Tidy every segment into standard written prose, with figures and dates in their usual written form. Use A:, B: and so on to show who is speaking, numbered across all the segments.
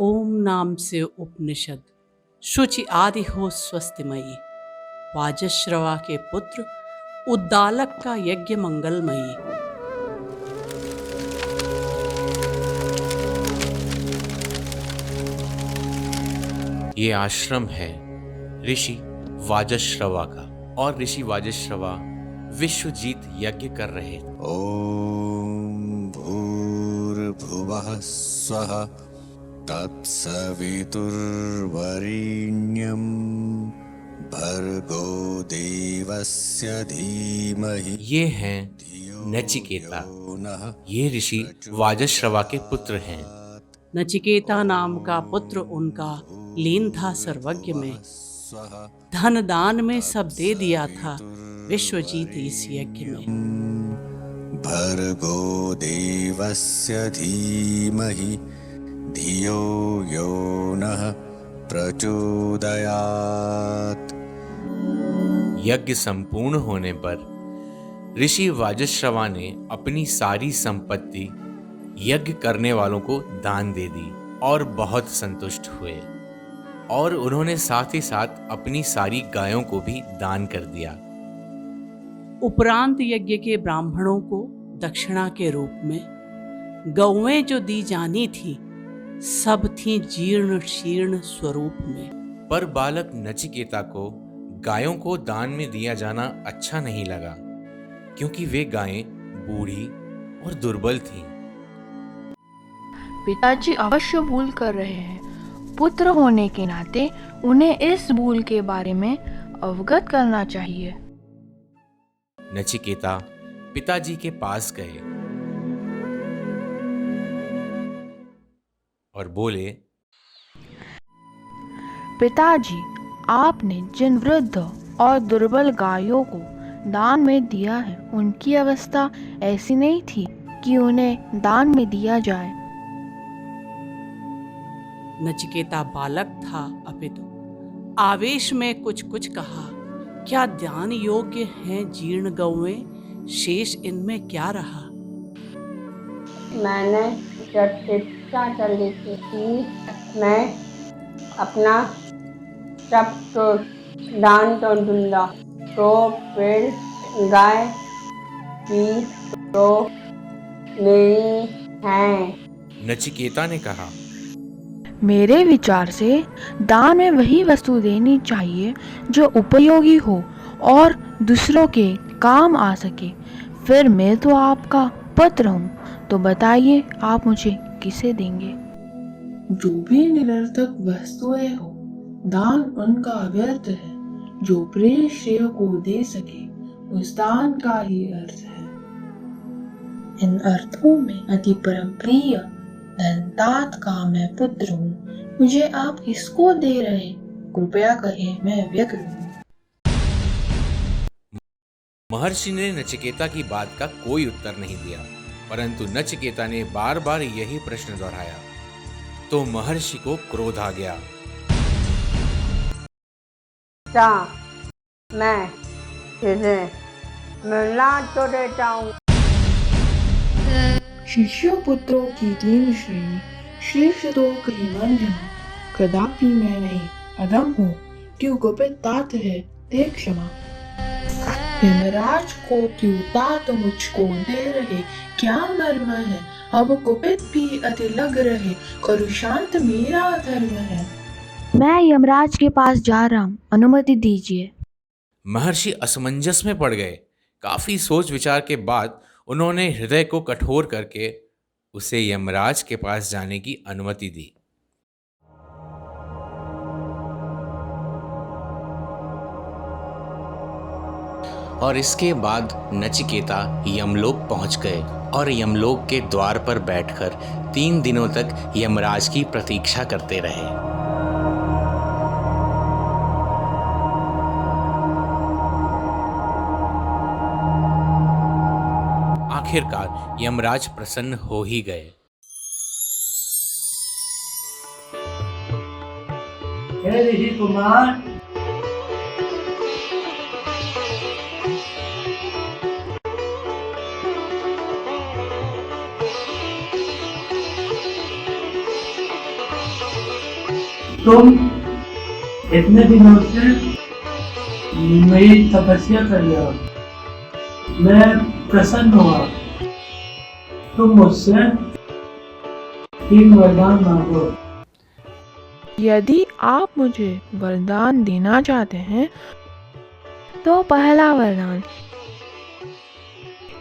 A: ओम नाम से उपनिषद। शुचि आदि हो स्वस्तिमयी, वाजश्रवा के पुत्र उद्दालक का यज्ञ मंगलमयी।
B: ये आश्रम है ऋषि वाजश्रवा का, और ऋषि वाजश्रवा विश्वजीत यज्ञ कर रहे थे।
C: ओम भूर्भुवः स्वः तत्सवितुर्वरेण्यं भर्गो देवस्य धीमहि।
B: ये हैं नचिकेता, ये ऋषि वाजश्रवा के पुत्र हैं।
A: नचिकेता नाम का पुत्र उनका लीन था सर्वज्ञ में, धन दान में सब दे दिया था विश्वजीत इस यज्ञ में।
C: भर्गो देवस्य धीमहि धियो यो नः प्रचोदयात्।
B: यज्ञ संपूर्ण होने पर ऋषि वाजश्रवा ने अपनी सारी संपत्ति यज्ञ करने वालों को दान दे दी और बहुत संतुष्ट हुए, और उन्होंने साथ ही साथ अपनी सारी गायों को भी दान कर दिया।
A: उपरांत यज्ञ के ब्राह्मणों को दक्षिणा के रूप में गौएं जो दी जानी थी, सब थीं जीर्ण शीर्ण स्वरूप में।
B: पर बालक नचिकेता को गायों को दान में दिया जाना अच्छा नहीं लगा, क्योंकि वे गायें बूढ़ी और दुर्बल थीं।
D: पिताजी अवश्य भूल कर रहे हैं। पुत्र होने के नाते उन्हें इस भूल के बारे में अवगत करना चाहिए।
B: नचिकेता पिताजी के पास गए और बोले,
D: पिताजी, आपने जिन वृद्ध और दुर्बल गायों को दान में दिया है, उनकी अवस्था ऐसी नहीं थी कि उन्हें दान में दिया जाए।
A: नचिकेता बालक था, अपितु आवेश में कुछ कुछ कहा, क्या ध्यान योग्य हैं जीर्ण गौएं, शेष इनमें क्या रहा।
E: मैंने प्रतिष्ठा चली थी, मैं अपना सब तो दान तो दूंगा, तो फिर गाय की तो मेरी है।
B: नचिकेता ने कहा,
D: मेरे विचार से दान में वही वस्तु देनी चाहिए जो उपयोगी हो और दूसरों के काम आ सके। फिर मैं तो आपका पुत्र हूँ, तो बताइए आप मुझे किसे देंगे?
F: जो भी निरर्थक वस्तुएं हो, दान उनका व्यर्थ है। जो प्रिय श्रेय को दे सके, उस दान का ही अर्थ है। इन अर्थों में अति परम प्रिय धनतात का मैं पुत्र हूँ। मुझे आप किसको दे रहे, कृपया कहें, मैं व्यग्र हूँ।
B: महर्षि ने नचिकेता की बात का कोई उत्तर नहीं दिया, परंतु नचिकेता ने बार बार यही प्रश्न दोहराया, तो महर्षि को क्रोध आ गया।
E: मैं तुझे मिलना तो देता हूँ।
F: शिष्य पुत्रों की तीन श्रेणी, श्रेष्ठ तो कहीं वंदना। कदापि मैं नहीं, अधम हूँ, क्यों गुपित तात है, दे क्षमा। यमराज को क्यों तात मुझको दे रहे, क्या मर्म है, अब गुपित भी अति लग रहे, करु शांत मेरा धर्म है।
D: मैं यमराज के पास जा रहा हूँ, अनुमति दीजिए।
B: महर्षि असमंजस में पड़ गए। काफी सोच विचार के बाद उन्होंने हृदय को कठोर करके उसे यमराज के पास जाने की अनुमति दी।
G: और इसके बाद नचिकेता यमलोक पहुंच गए और यमलोक के द्वार पर बैठकर 3 दिनों तक यमराज की प्रतीक्षा करते रहे।
B: आखिरकार यमराज प्रसन्न हो ही गए।
H: हे ऋषि कुमार, तुम इतने दिनों से मेरी तपस्या कर रहे हो, मैं प्रसन्न हुआ। तुम मुझसे 3 वरदान मांगो।
D: यदि आप मुझे वरदान देना चाहते हैं तो पहला वरदान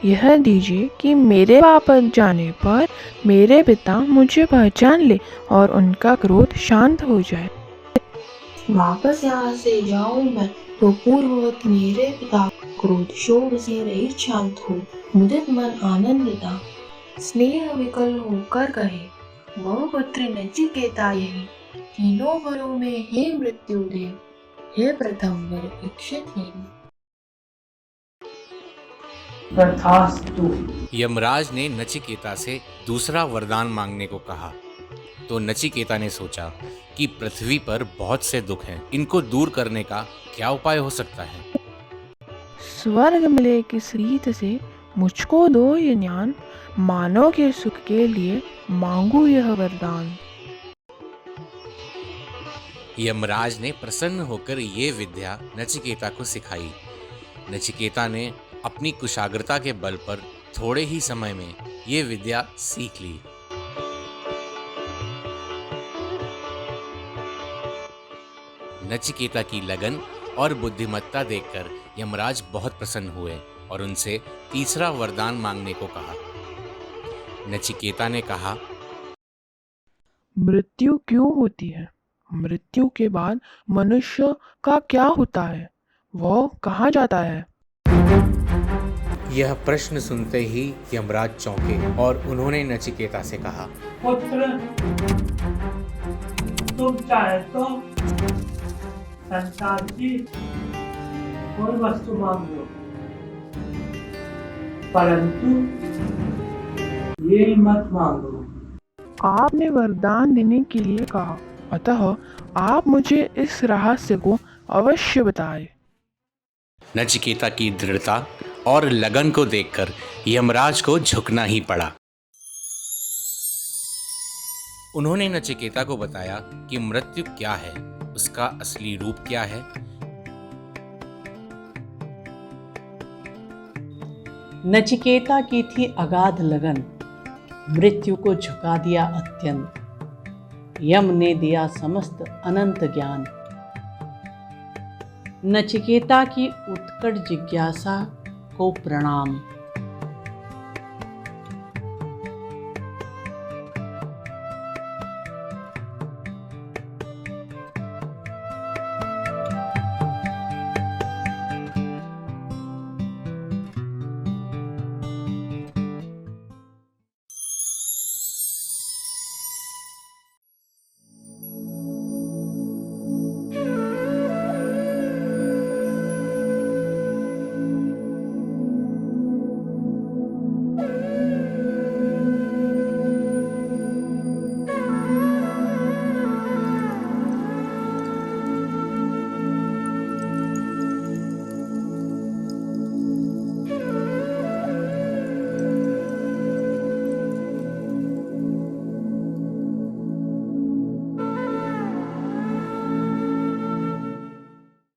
D: यह दीजिए कि मेरे वापस जाने पर मेरे पिता मुझे पहचान ले और उनका क्रोध शांत हो जाए। वापस यहाँ से जाऊं मैं तो पूर्ववत मेरे पिता क्रोध शोक से रहित शांत हो, मुदित मन आनंदिता स्नेह विकल होकर कहे, वह पुत्र नचिकेता यही तीनों वरों में हे मृत्युदेव, हे प्रथम वर इच्छित ही।
H: तथास्तु।
B: यमराज ने नचिकेता से दूसरा वरदान मांगने को कहा तो नचिकेता ने सोचा कि पृथ्वी पर बहुत से दुख हैं, इनको दूर करने का क्या उपाय हो सकता है।
D: स्वर्ग मिले किस रीत से मुझको दो ये ज्ञान, मानव के सुख के लिए मांगू यह वरदान।
B: यमराज ने प्रसन्न होकर ये विद्या नचिकेता को सिखाई। नचिकेता ने अपनी कुशाग्रता के बल पर थोड़े ही समय में ये विद्या सीख ली। नचिकेता की लगन और बुद्धिमत्ता देखकर यमराज बहुत प्रसन्न हुए और उनसे तीसरा वरदान मांगने को कहा। नचिकेता ने कहा,
D: मृत्यु क्यों होती है? मृत्यु के बाद मनुष्य का क्या होता है? वह कहाँ जाता है?
B: यह प्रश्न सुनते ही यमराज चौंके और उन्होंने नचिकेता से कहा,
H: पुत्र, तुम चाहे तो संसार की कोई वस्तु मांग लो, परंतु ये मत मांगो।
D: आपने वरदान देने के लिए कहा, अतः आप मुझे इस रहस्य को अवश्य बताएं।
G: नचिकेता की दृढ़ता और लगन को देखकर यमराज को झुकना ही पड़ा।
B: उन्होंने नचिकेता को बताया कि मृत्यु क्या है, उसका असली रूप क्या है।
A: नचिकेता की थी अगाध लगन, मृत्यु को झुका दिया अत्यंत। यम ने दिया समस्त अनंत ज्ञान। नचिकेता की उत्कट जिज्ञासा को प्रणाम।